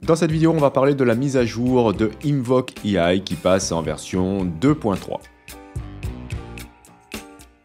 Dans cette vidéo, on va parler de la mise à jour de Invoke AI qui passe en version 2.3.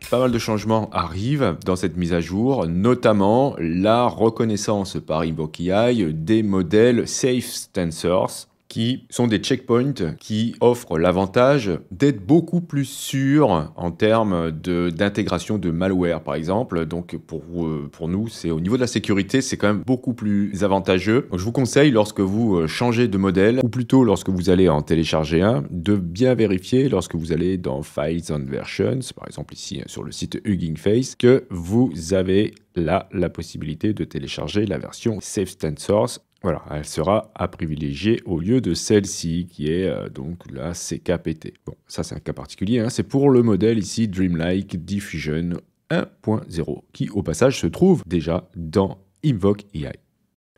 Pas mal de changements arrivent dans cette mise à jour, notamment la reconnaissance par Invoke AI des modèles Safe Tensors, qui sont des checkpoints qui offrent l'avantage d'être beaucoup plus sûrs en termes d'intégration de malware, par exemple. Donc pour nous, c'est au niveau de la sécurité, c'est quand même beaucoup plus avantageux. Donc je vous conseille, lorsque vous changez de modèle, ou plutôt lorsque vous allez en télécharger un, de bien vérifier lorsque vous allez dans Files and Versions, par exemple ici sur le site Hugging Face, que vous avez là la possibilité de télécharger la version Safe Tensors. Voilà, elle sera à privilégier au lieu de celle-ci qui est donc la CKPT. Bon, ça c'est un cas particulier, hein. C'est pour le modèle ici Dreamlike Diffusion 1.0 qui au passage se trouve déjà dans Invoke AI.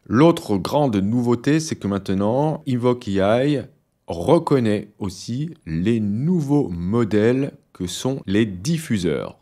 L'autre grande nouveauté, c'est que maintenant Invoke AI reconnaît aussi les nouveaux modèles que sont les diffuseurs.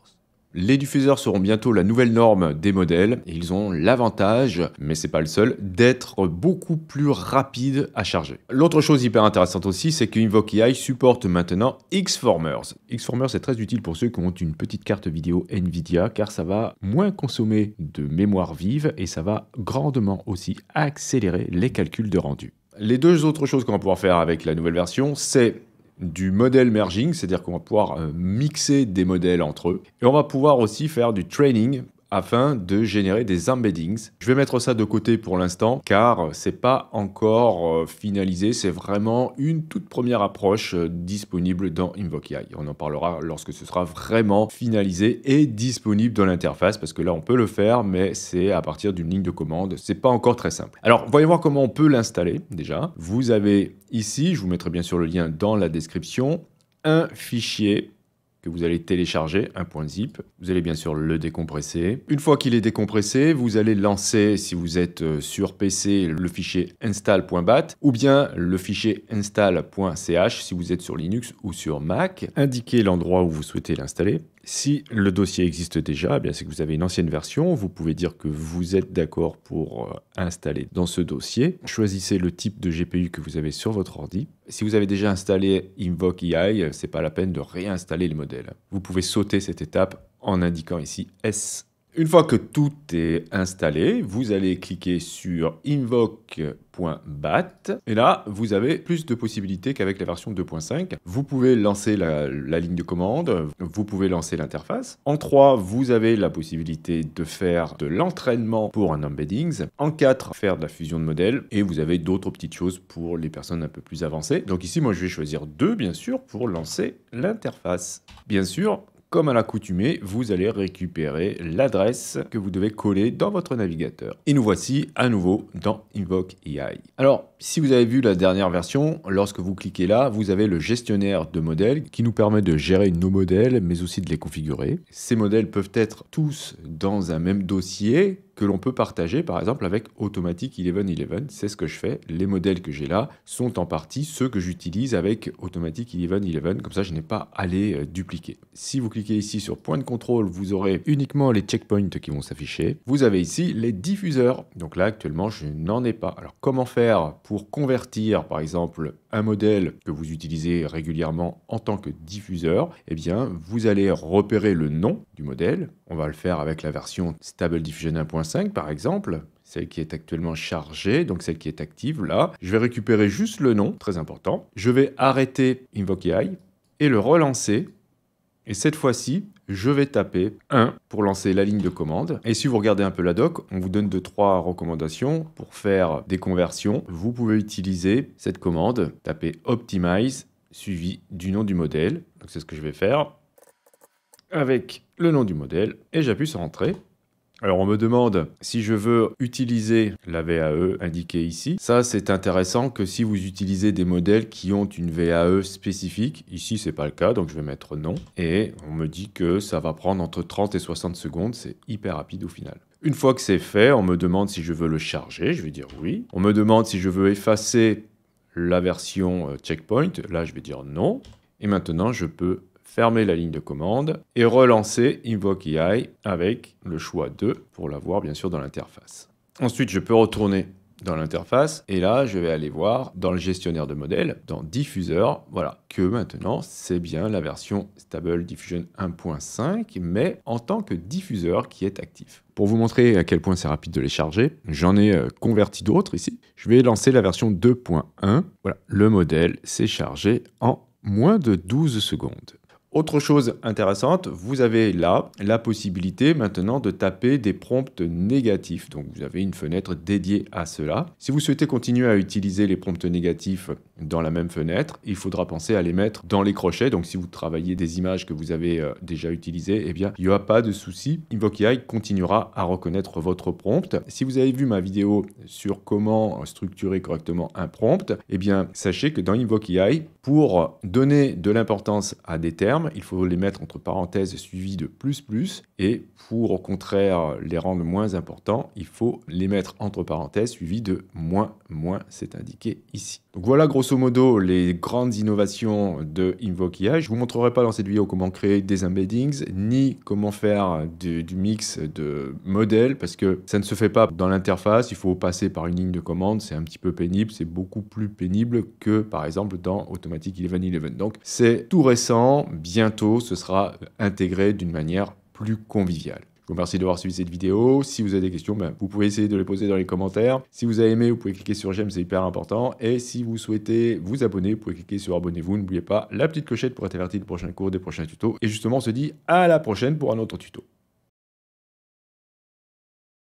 Les diffuseurs seront bientôt la nouvelle norme des modèles et ils ont l'avantage, mais c'est pas le seul, d'être beaucoup plus rapides à charger. L'autre chose hyper intéressante aussi, c'est que Invoke AI supporte maintenant Xformers. Xformers est très utile pour ceux qui ont une petite carte vidéo Nvidia car ça va moins consommer de mémoire vive et ça va grandement aussi accélérer les calculs de rendu. Les deux autres choses qu'on va pouvoir faire avec la nouvelle version, c'est du modèle merging, c'est-à-dire qu'on va pouvoir mixer des modèles entre eux. Et on va pouvoir aussi faire du training afin de générer des embeddings. Je vais mettre ça de côté pour l'instant, car c'est pas encore finalisé. C'est vraiment une toute première approche disponible dans Invoke AI. On en parlera lorsque ce sera vraiment finalisé et disponible dans l'interface, parce que là, on peut le faire, mais c'est à partir d'une ligne de commande. C'est pas encore très simple. Alors, voyons voir comment on peut l'installer, déjà. Vous avez ici, je vous mettrai bien sûr le lien dans la description, un fichier que vous allez télécharger, un .zip. Vous allez bien sûr le décompresser. Une fois qu'il est décompressé, vous allez lancer, si vous êtes sur PC, le fichier install.bat ou bien le fichier install.ch si vous êtes sur Linux ou sur Mac. Indiquez l'endroit où vous souhaitez l'installer. Si le dossier existe déjà, eh bien c'est que vous avez une ancienne version. Vous pouvez dire que vous êtes d'accord pour installer dans ce dossier. Choisissez le type de GPU que vous avez sur votre ordi. Si vous avez déjà installé Invoke AI, c'est pas la peine de réinstaller le modèle. Vous pouvez sauter cette étape en indiquant ici S. Une fois que tout est installé, vous allez cliquer sur invoke.bat et là, vous avez plus de possibilités qu'avec la version 2.5. Vous pouvez lancer la ligne de commande, vous pouvez lancer l'interface. En 3, vous avez la possibilité de faire de l'entraînement pour un embeddings. En 4, faire de la fusion de modèles et vous avez d'autres petites choses pour les personnes un peu plus avancées. Donc ici, moi, je vais choisir 2, bien sûr, pour lancer l'interface. Bien sûr, comme à l'accoutumée, vous allez récupérer l'adresse que vous devez coller dans votre navigateur. Et nous voici à nouveau dans Invoke AI. Alors, si vous avez vu la dernière version, lorsque vous cliquez là, vous avez le gestionnaire de modèles qui nous permet de gérer nos modèles, mais aussi de les configurer. Ces modèles peuvent être tous dans un même dossier que l'on peut partager par exemple avec Automatic 1111. C'est ce que je fais. Les modèles que j'ai là sont en partie ceux que j'utilise avec Automatic 1111. Comme ça, je n'ai pas à les dupliquer. Si vous cliquez ici sur point de contrôle, vous aurez uniquement les checkpoints qui vont s'afficher. Vous avez ici les diffuseurs. Donc là, actuellement, je n'en ai pas. Alors, comment faire pour convertir, par exemple, un modèle que vous utilisez régulièrement en tant que diffuseur? Eh bien, vous allez repérer le nom du modèle. On va le faire avec la version Stable Diffusion 1.5 par exemple, celle qui est actuellement chargée, donc celle qui est active là. Je vais récupérer juste le nom, très important. Je vais arrêter Invoke AI et le relancer. Et cette fois-ci, je vais taper 1 pour lancer la ligne de commande. Et si vous regardez un peu la doc, on vous donne 2-3 recommandations pour faire des conversions. Vous pouvez utiliser cette commande, taper Optimize, suivi du nom du modèle. Donc c'est ce que je vais faire avec le nom du modèle et j'appuie sur Entrée. Alors on me demande si je veux utiliser la VAE indiquée ici. Ça c'est intéressant que si vous utilisez des modèles qui ont une VAE spécifique. Ici c'est pas le cas donc je vais mettre non. Et on me dit que ça va prendre entre 30 et 60 secondes. C'est hyper rapide au final. Une fois que c'est fait, on me demande si je veux le charger. Je vais dire oui. On me demande si je veux effacer la version checkpoint. Là je vais dire non. Et maintenant je peux fermer la ligne de commande et relancer Invoke AI avec le choix 2 pour l'avoir bien sûr dans l'interface. Ensuite, je peux retourner dans l'interface. Et là, je vais aller voir dans le gestionnaire de modèles, dans Diffuseur, voilà, que maintenant, c'est bien la version Stable Diffusion 1.5, mais en tant que diffuseur qui est actif. Pour vous montrer à quel point c'est rapide de les charger, j'en ai converti d'autres ici. Je vais lancer la version 2.1. Voilà, le modèle s'est chargé en moins de 12 secondes. Autre chose intéressante, vous avez là la possibilité maintenant de taper des prompts négatifs. Donc vous avez une fenêtre dédiée à cela. Si vous souhaitez continuer à utiliser les prompts négatifs dans la même fenêtre, il faudra penser à les mettre dans les crochets. Donc si vous travaillez des images que vous avez déjà utilisées, eh bien il n'y aura pas de souci. InvokeAI continuera à reconnaître votre prompt. Si vous avez vu ma vidéo sur comment structurer correctement un prompt, eh bien sachez que dans InvokeAI, pour donner de l'importance à des termes, il faut les mettre entre parenthèses suivies de plus, et pour au contraire les rendre moins importants, il faut les mettre entre parenthèses suivies de moins, c'est indiqué ici. Donc voilà grosso modo les grandes innovations de InvokeAI. Je ne vous montrerai pas dans cette vidéo comment créer des embeddings, ni comment faire du mix de modèles, parce que ça ne se fait pas dans l'interface, il faut passer par une ligne de commande, c'est un petit peu pénible, c'est beaucoup plus pénible que par exemple dans Automatic 1111. Donc c'est tout récent, bientôt ce sera intégré d'une manière plus conviviale. Je vous remercie d'avoir suivi cette vidéo. Si vous avez des questions, vous pouvez essayer de les poser dans les commentaires. Si vous avez aimé, vous pouvez cliquer sur j'aime, c'est hyper important. Et si vous souhaitez vous abonner, vous pouvez cliquer sur abonnez-vous. N'oubliez pas la petite clochette pour être averti des prochains cours, des prochains tutos. Et justement, on se dit à la prochaine pour un autre tuto.